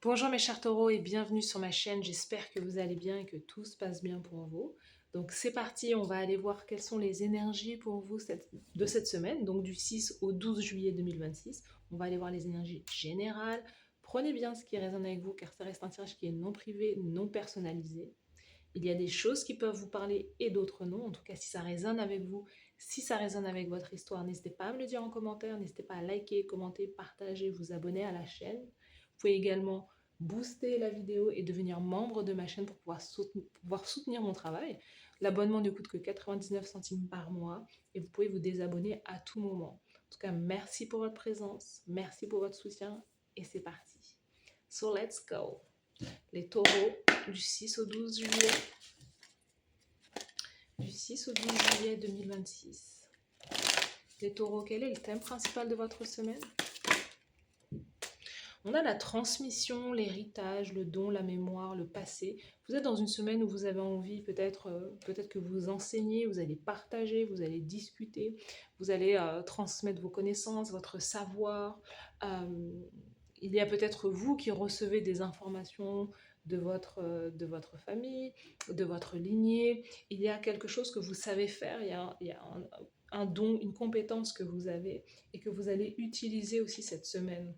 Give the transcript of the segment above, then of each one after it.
Bonjour mes chers taureaux et bienvenue sur ma chaîne, j'espère que vous allez bien et que tout se passe bien pour vous. Donc c'est parti, on va aller voir quelles sont les énergies pour vous de cette semaine, donc du 6 au 12 juillet 2026. On va aller voir les énergies générales. Prenez bien ce qui résonne avec vous car ça reste un tirage qui est non privé, non personnalisé. Il y a des choses qui peuvent vous parler et d'autres non. En tout cas, si ça résonne avec vous, si ça résonne avec votre histoire, n'hésitez pas à me le dire en commentaire, n'hésitez pas à liker, commenter, partager, vous abonner à la chaîne. Vous pouvez également booster la vidéo et devenir membre de ma chaîne pour pouvoir soutenir mon travail. L'abonnement ne coûte que 99 centimes par mois et vous pouvez vous désabonner à tout moment. En tout cas, merci pour votre présence, merci pour votre soutien et c'est parti. So let's go. Les taureaux du 6 au 12 juillet. Du 6 au 12 juillet 2026. Les taureaux, quel est le thème principal de votre semaine? On a la transmission, l'héritage, le don, la mémoire, le passé. Vous êtes dans une semaine où vous avez envie peut-être que vous enseignez, vous allez partager, vous allez discuter, vous allez transmettre vos connaissances, votre savoir. Il y a peut-être vous qui recevez des informations de votre famille, de votre lignée. Il y a quelque chose que vous savez faire, il y a un don, une compétence que vous avez et que vous allez utiliser aussi cette semaine.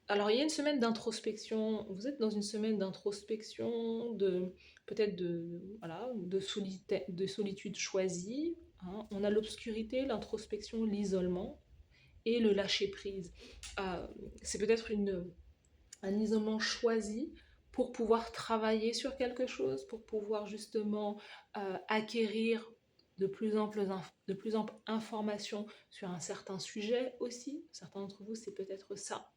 Alors, il y a une semaine d'introspection. Vous êtes dans une semaine d'introspection, peut-être de solitude choisie. Hein. On a l'obscurité, l'introspection, l'isolement et le lâcher prise. Euh, c'est peut-être un isolement choisi pour pouvoir travailler sur quelque chose, pour pouvoir justement acquérir de plus amples informations sur un certain sujet aussi. Certains d'entre vous, c'est peut-être ça.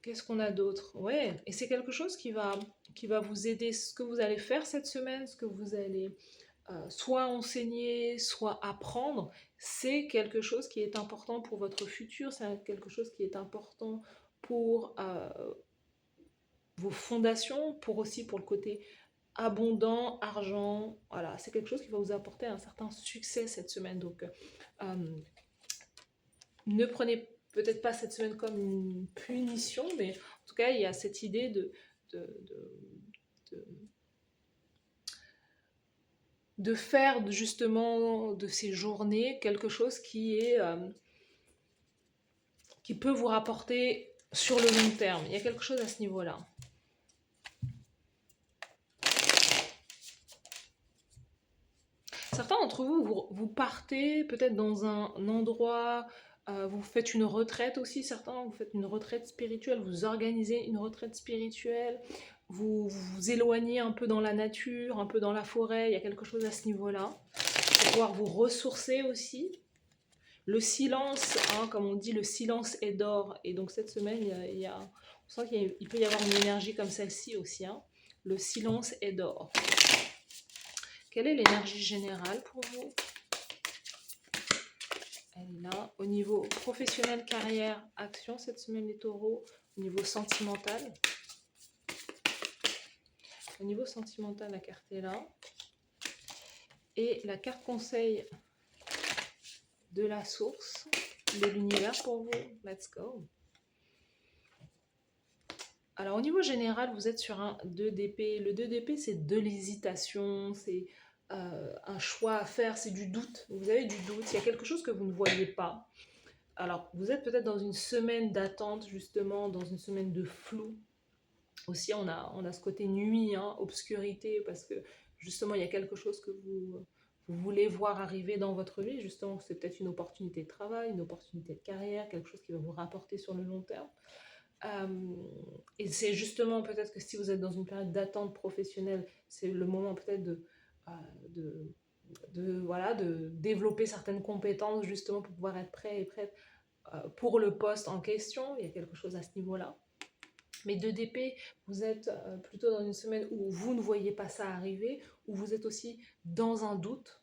Qu'est-ce qu'on a d'autre? Ouais, et c'est quelque chose qui va vous aider. Ce que vous allez faire cette semaine, ce que vous allez soit enseigner, soit apprendre, c'est quelque chose qui est important pour votre futur, c'est quelque chose qui est important pour vos fondations, pour aussi pour le côté abondant, argent. Voilà, c'est quelque chose qui va vous apporter un certain succès cette semaine. Donc, ne prenez peut-être pas cette semaine comme une punition, mais en tout cas, il y a cette idée de, de, de faire justement de ces journées quelque chose qui peut vous rapporter sur le long terme. Il y a quelque chose à ce niveau-là. Certains d'entre vous partez peut-être dans un endroit, vous faites une retraite aussi, certains, vous faites une retraite spirituelle, vous organisez une retraite spirituelle, vous vous éloignez un peu dans la nature, un peu dans la forêt, il y a quelque chose à ce niveau-là, pour pouvoir vous ressourcer aussi. Le silence, hein, comme on dit, le silence est d'or, et donc cette semaine, on sent qu'il peut y avoir une énergie comme celle-ci aussi, hein. Le silence est d'or. Quelle est l'énergie générale pour vous? Elle est là. Au niveau professionnel, carrière, action, cette semaine, les taureaux. Au niveau sentimental. Au niveau sentimental, la carte est là. Et la carte conseil de la source, de l'univers pour vous. Let's go. Alors, au niveau général, vous êtes sur un 2 d'épée. Le 2 d'épée, c'est de l'hésitation, c'est un choix à faire, c'est du doute. Vous avez du doute, il y a quelque chose que vous ne voyez pas. Alors, vous êtes peut-être dans une semaine d'attente, justement, dans une semaine de flou. Aussi, on a ce côté nuit, hein, obscurité, parce que justement, il y a quelque chose que vous voulez voir arriver dans votre vie. Justement, c'est peut-être une opportunité de travail, une opportunité de carrière, quelque chose qui va vous rapporter sur le long terme. Et c'est justement peut-être que si vous êtes dans une période d'attente professionnelle, c'est le moment peut-être de, de développer certaines compétences justement pour pouvoir être prêt et prête pour le poste en question. Il y a quelque chose à ce niveau-là. Mais 2 d'épée, vous êtes plutôt dans une semaine où vous ne voyez pas ça arriver, où vous êtes aussi dans un doute.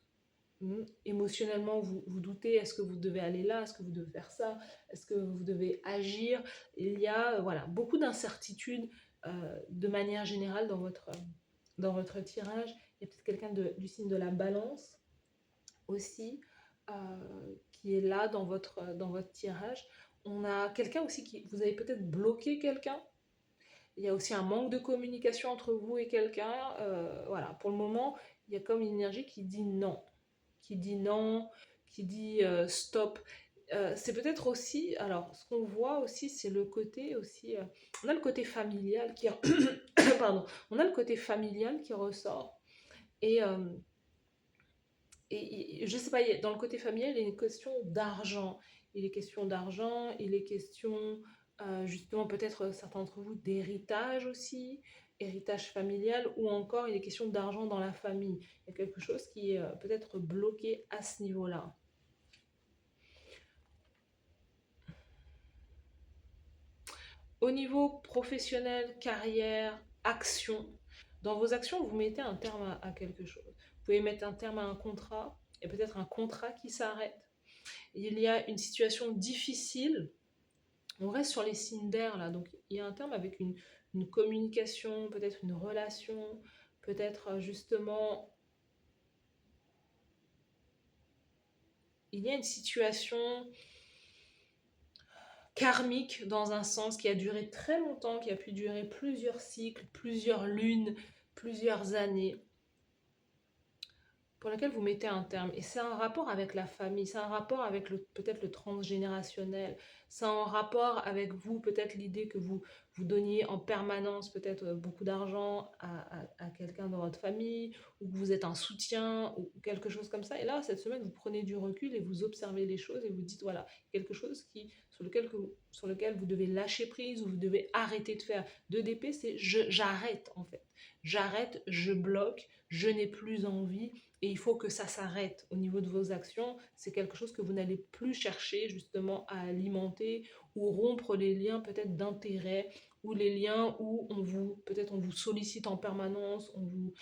Émotionnellement, vous doutez, est-ce que vous devez aller là, est-ce que vous devez faire ça, est-ce que vous devez agir. Il y a voilà, beaucoup d'incertitudes de manière générale dans votre tirage. Il y a peut-être quelqu'un du signe de la balance aussi qui est là dans votre tirage. On a quelqu'un aussi qui... Vous avez peut-être bloqué quelqu'un. Il y a aussi un manque de communication entre vous et quelqu'un. Voilà, pour le moment, il y a comme une énergie qui dit non. Qui dit non, qui dit stop. C'est peut-être aussi, alors ce qu'on voit aussi, c'est le côté aussi, on a le côté familial qui, pardon, on a le côté familial qui ressort. Et, je sais pas, dans le côté familial, il y a une question d'argent. Il est question d'argent, il est question justement peut-être certains d'entre vous d'héritage aussi, héritage familial, ou encore il est question d'argent dans la famille. Il y a quelque chose qui est peut-être bloqué à ce niveau-là. Au niveau professionnel, carrière, action, dans vos actions, vous mettez un terme à quelque chose. Vous pouvez mettre un terme à un contrat, et peut-être un contrat qui s'arrête. Il y a une situation difficile. On reste sur les signes d'air là, donc il y a un terme avec une communication, peut-être une relation, peut-être justement, il y a une situation karmique dans un sens qui a duré très longtemps, qui a pu durer plusieurs cycles, plusieurs lunes, plusieurs années, pour laquelle vous mettez un terme. Et c'est un rapport avec la famille, c'est un rapport avec peut-être le transgénérationnel, c'est un rapport avec vous, peut-être l'idée que vous donniez en permanence peut-être beaucoup d'argent à quelqu'un dans votre famille, ou que vous êtes un soutien, ou quelque chose comme ça. Et là, cette semaine, vous prenez du recul et vous observez les choses et vous dites, voilà, quelque chose sur lequel vous devez lâcher prise ou vous devez arrêter de faire. 2DP, c'est j'arrête en fait. J'arrête, je bloque, je n'ai plus envie et il faut que ça s'arrête au niveau de vos actions. C'est quelque chose que vous n'allez plus chercher justement à alimenter ou rompre les liens peut-être d'intérêt ou les liens où peut-être on vous sollicite en permanence, ou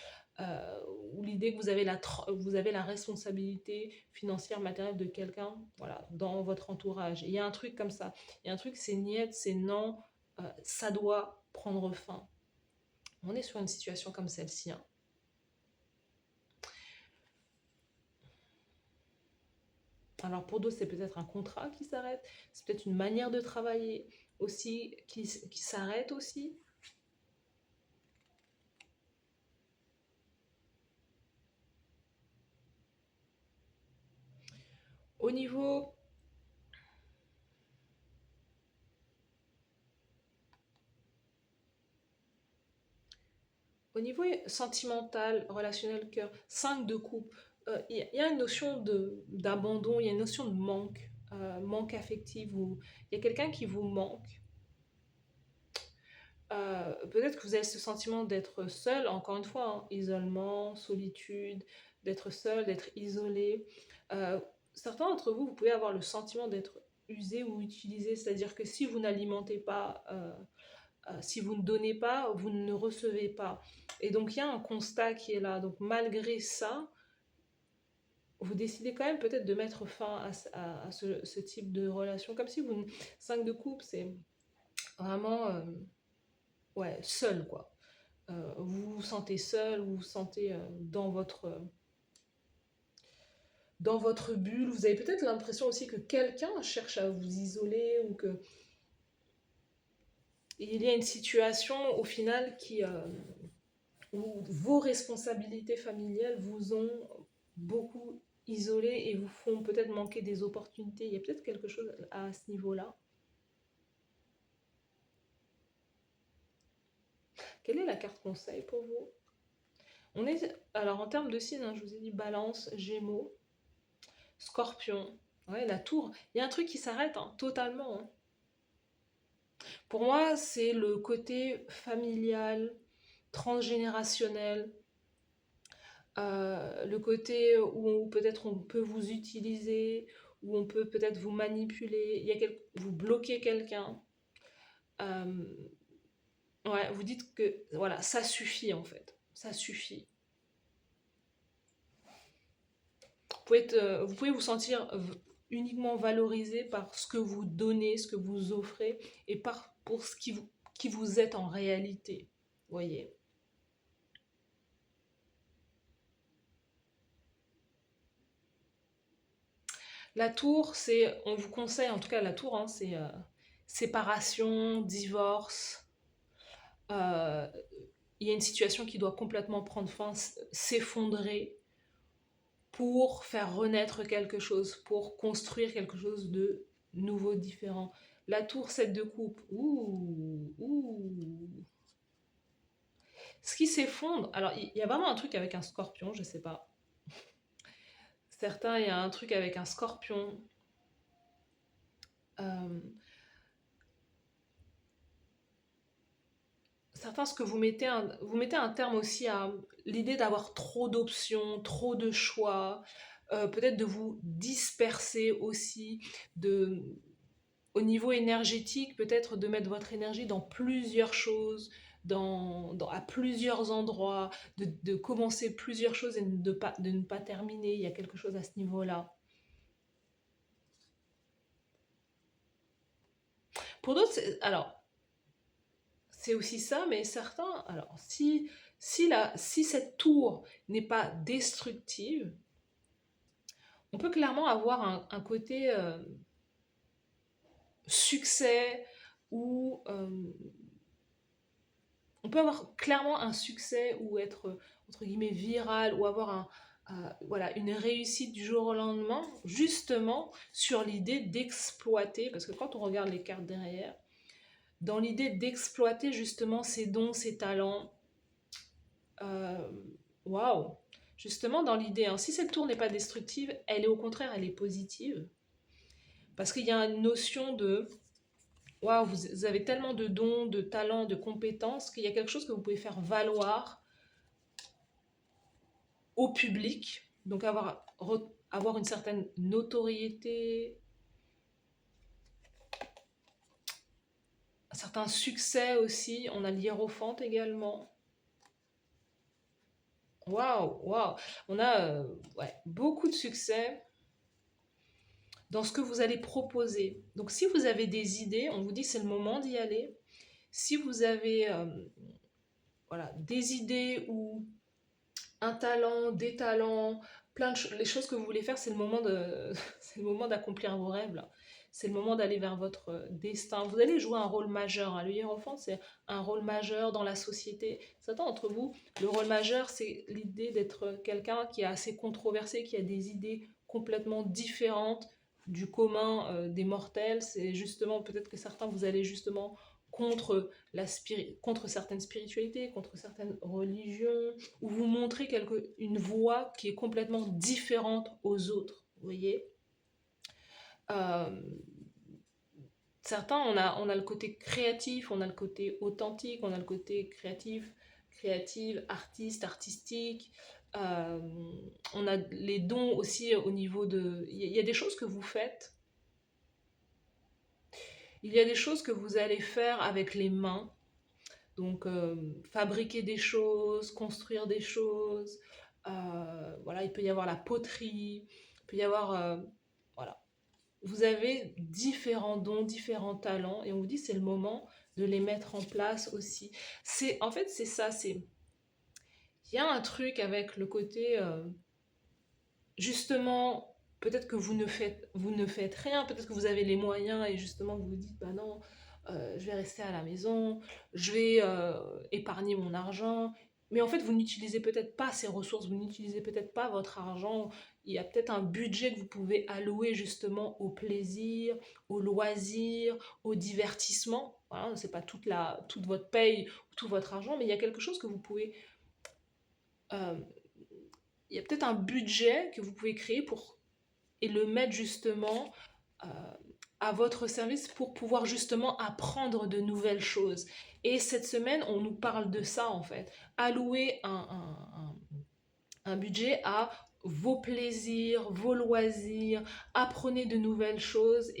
l'idée que vous avez la responsabilité financière, matérielle de quelqu'un, voilà, dans votre entourage. Et il y a un truc comme ça. Il y a un truc, c'est niet, c'est non, ça doit prendre fin. On est sur une situation comme celle-ci, hein. Alors pour d'autres, c'est peut-être un contrat qui s'arrête, c'est peut-être une manière de travailler aussi qui s'arrête aussi. Au niveau, au niveau sentimental, relationnel, cœur, 5 de coupe, y a une notion d'abandon, il y a une notion de manque, manque affectif, il y a quelqu'un qui vous manque. Peut-être que vous avez ce sentiment d'être seul, encore une fois, hein, isolement, solitude, d'être seul, d'être isolé. Euh, Certains d'entre vous, vous pouvez avoir le sentiment d'être usé ou utilisé, c'est-à-dire que si vous n'alimentez pas, si vous ne donnez pas, vous ne recevez pas. Et donc il y a un constat qui est là. Donc malgré ça, vous décidez quand même peut-être de mettre fin à ce type de relation, comme si vous... 5 de coupe, c'est vraiment... ouais, seul, quoi. Vous vous sentez seul, vous vous sentez dans votre bulle. Vous avez peut-être l'impression aussi que quelqu'un cherche à vous isoler ou que il y a une situation au final où vos responsabilités familiales vous ont beaucoup isolé et vous font peut-être manquer des opportunités. Il y a peut-être quelque chose à ce niveau-là. Quelle est la carte conseil pour vous? Alors en termes de signes, hein, je vous ai dit Balance, Gémeaux, Scorpion. Ouais, la tour. Il y a un truc qui s'arrête hein, totalement, hein. Pour moi, c'est le côté familial, transgénérationnel, le côté où peut-être on peut vous utiliser, où on peut peut-être vous manipuler, vous bloquez quelqu'un. Euh, ouais, vous dites que voilà, ça suffit en fait. Ça suffit. Vous pouvez vous sentir uniquement valorisé par ce que vous donnez, ce que vous offrez, et pour ce qui vous êtes en réalité. Vous voyez. La tour, c'est, on vous conseille, en tout cas la tour, hein, c'est séparation, divorce. euh, il y a une situation qui doit complètement prendre fin, s'effondrer pour faire renaître quelque chose, pour construire quelque chose de nouveau, différent. La tour 7 de coupe, ouh. Ce qui s'effondre, alors il y a vraiment un truc avec un scorpion, je sais pas. Certains, il y a un truc avec un scorpion. Euh, Certains, ce que vous mettez un terme aussi à l'idée d'avoir trop d'options, trop de choix, peut-être de vous disperser aussi, de, au niveau énergétique, peut-être de mettre votre énergie dans plusieurs choses, à plusieurs endroits, de commencer plusieurs choses et de ne pas terminer. Il y a quelque chose à ce niveau-là. Pour d'autres, alors, c'est aussi ça, mais certains, alors, si cette tour n'est pas destructive, on peut clairement avoir un côté succès ou on peut avoir clairement un succès ou être entre guillemets viral ou avoir voilà, une réussite du jour au lendemain, justement sur l'idée d'exploiter, parce que quand on regarde les cartes derrière, dans l'idée d'exploiter justement ses dons, ses talents, euh, waouh, justement dans l'idée, hein, si cette tour n'est pas destructive, elle est au contraire, elle est positive, parce qu'il y a une notion de waouh, vous avez tellement de dons, de talents, de compétences qu'il y a quelque chose que vous pouvez faire valoir au public, donc avoir une certaine notoriété, un certain succès aussi. On a l'hiérophante également. Waouh. On a ouais, beaucoup de succès dans ce que vous allez proposer. Donc si vous avez des idées, on vous dit c'est le moment d'y aller. Si vous avez voilà, des idées ou un talent, des talents, les choses que vous voulez faire, c'est le moment c'est le moment d'accomplir vos rêves là. C'est le moment d'aller vers votre destin. Vous allez jouer un rôle majeur, hein. Le hiérophante, c'est un rôle majeur dans la société. Certains d'entre vous, le rôle majeur, c'est l'idée d'être quelqu'un qui est assez controversé, qui a des idées complètement différentes du commun des mortels. C'est justement, peut-être que certains, vous allez justement contre certaines spiritualités, contre certaines religions, ou vous montrez une voie qui est complètement différente aux autres. Vous voyez, euh, certains, on a le côté créatif, on a le côté authentique, on a le côté créative, artiste, artistique. Euh, on a les dons aussi au niveau de... Il y a des choses que vous faites, il y a des choses que vous allez faire avec les mains. Donc, fabriquer des choses, construire des choses. Voilà, il peut y avoir la poterie, il peut y avoir... voilà. Vous avez différents dons, différents talents, et on vous dit c'est le moment de les mettre en place aussi. En fait, c'est ça, il y a un truc avec le côté, justement, peut-être que vous ne faites rien, peut-être que vous avez les moyens, et justement, vous vous dites, bah non, je vais rester à la maison, je vais épargner mon argent. Mais en fait, vous n'utilisez peut-être pas ces ressources, vous n'utilisez peut-être pas votre argent. Il y a peut-être un budget que vous pouvez allouer justement au plaisir, au loisir, au divertissement. Voilà, c'est pas toute votre paye ou tout votre argent, mais il y a quelque chose que vous pouvez... euh, il y a peut-être un budget que vous pouvez créer et le mettre justement euh, à votre service pour pouvoir justement apprendre de nouvelles choses. Et cette semaine, on nous parle de ça en fait. Allouer un budget à vos plaisirs, vos loisirs, apprenez de nouvelles choses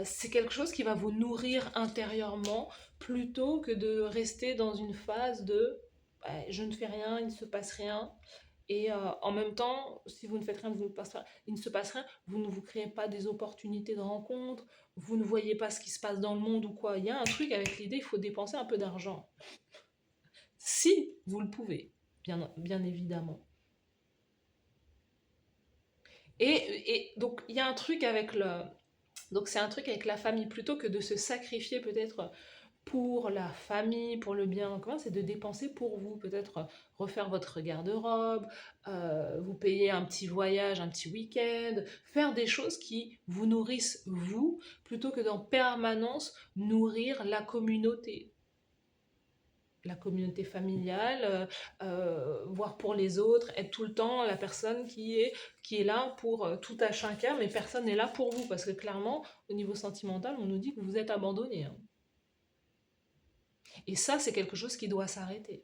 c'est quelque chose qui va vous nourrir intérieurement plutôt que de rester dans une phase de bah, je ne fais rien, il ne se passe rien. Et en même temps, si vous ne faites rien, il ne se passe rien, vous ne vous créez pas des opportunités de rencontre, vous ne voyez pas ce qui se passe dans le monde ou quoi. Il y a un truc avec l'idée, il faut dépenser un peu d'argent. Si vous le pouvez, bien évidemment. Et donc, il y a un truc avec donc c'est un truc avec la famille, plutôt que de se sacrifier peut-être pour la famille, pour le bien en commun, c'est de dépenser pour vous. Peut-être refaire votre garde-robe, vous payer un petit voyage, un petit week-end, faire des choses qui vous nourrissent vous, plutôt que d'en permanence nourrir la communauté familiale, voir pour les autres, être tout le temps la personne qui est là pour tout à chacun, mais personne n'est là pour vous, parce que clairement, au niveau sentimental, on nous dit que vous êtes abandonné, hein. Et ça, c'est quelque chose qui doit s'arrêter.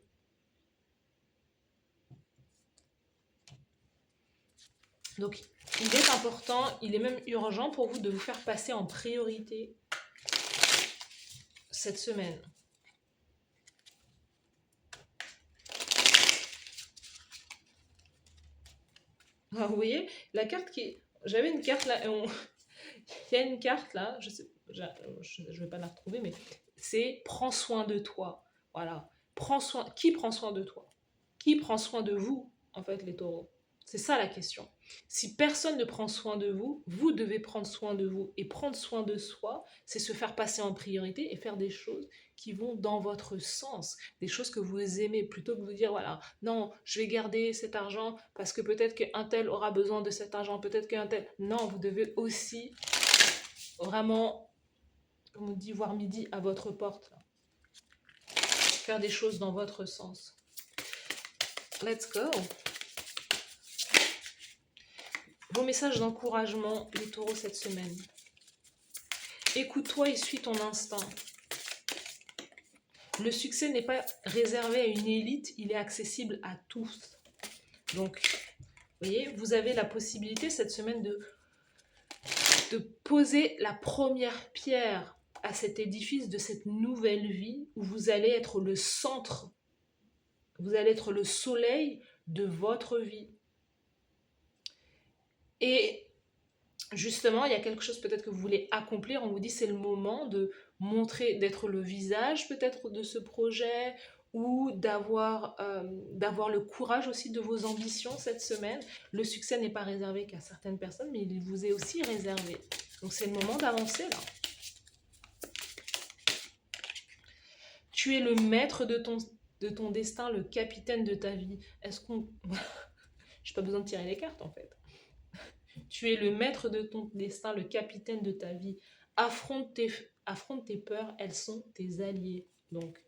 Donc, il est important, il est même urgent pour vous de vous faire passer en priorité cette semaine. Ah, vous voyez, la carte qui est... J'avais une carte là, il y a une carte là, je vais pas la retrouver, mais c'est prends soin de toi. Voilà. Qui prend soin de toi? Qui prend soin de vous, en fait, les taureaux? C'est ça la question. Si personne ne prend soin de vous, vous devez prendre soin de vous. Et prendre soin de soi, c'est se faire passer en priorité et faire des choses qui vont dans votre sens, des choses que vous aimez, plutôt que de vous dire, voilà, non, je vais garder cet argent parce que peut-être qu'un tel aura besoin de cet argent, peut-être qu'un tel... Non, vous devez aussi vraiment, comme on dit, voir midi à votre porte, là. Faire des choses dans votre sens. Let's go. Vos messages d'encouragement, les taureaux, cette semaine. Écoute-toi et suis ton instinct. Le succès n'est pas réservé à une élite, il est accessible à tous. Donc, vous voyez, vous avez la possibilité cette semaine de poser la première pierre à cet édifice de cette nouvelle vie où vous allez être le centre, vous allez être le soleil de votre vie. Et justement, il y a quelque chose peut-être que vous voulez accomplir, on vous dit c'est le moment de montrer, d'être le visage peut-être de ce projet, ou d'avoir le courage aussi de vos ambitions cette semaine. Le succès n'est pas réservé qu'à certaines personnes, mais il vous est aussi réservé. Donc c'est le moment d'avancer là. Tu es le maître de ton destin, le capitaine de ta vie. Est-ce qu'on... J'ai pas besoin de tirer les cartes en fait. Tu es le maître de ton destin, le capitaine de ta vie. Affronte tes peurs, elles sont tes alliés. Donc,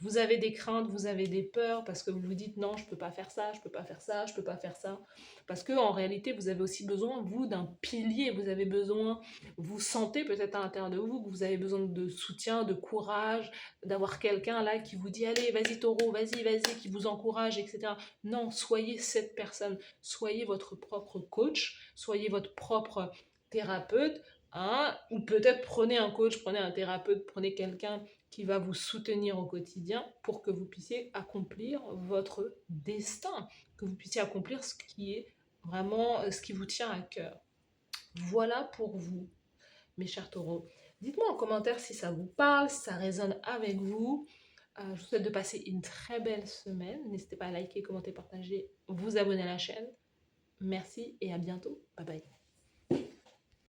vous avez des craintes, vous avez des peurs parce que vous vous dites non, je peux pas faire ça, je peux pas faire ça, je peux pas faire ça. Parce que en réalité, vous avez aussi besoin, vous, d'un pilier. Vous avez besoin, vous sentez peut-être à l'intérieur de vous que vous avez besoin de soutien, de courage, d'avoir quelqu'un là qui vous dit allez, vas-y taureau, vas-y, vas-y, qui vous encourage, etc. Non, soyez cette personne. Soyez votre propre coach, soyez votre propre thérapeute, hein, ou peut-être prenez un coach, prenez un thérapeute, prenez quelqu'un qui va vous soutenir au quotidien pour que vous puissiez accomplir votre destin, que vous puissiez accomplir ce qui est vraiment ce qui vous tient à cœur. Voilà pour vous, mes chers taureaux. Dites-moi en commentaire si ça vous parle, si ça résonne avec vous. Je vous souhaite de passer une très belle semaine. N'hésitez pas à liker, commenter, partager, vous abonner à la chaîne. Merci et à bientôt. Bye bye.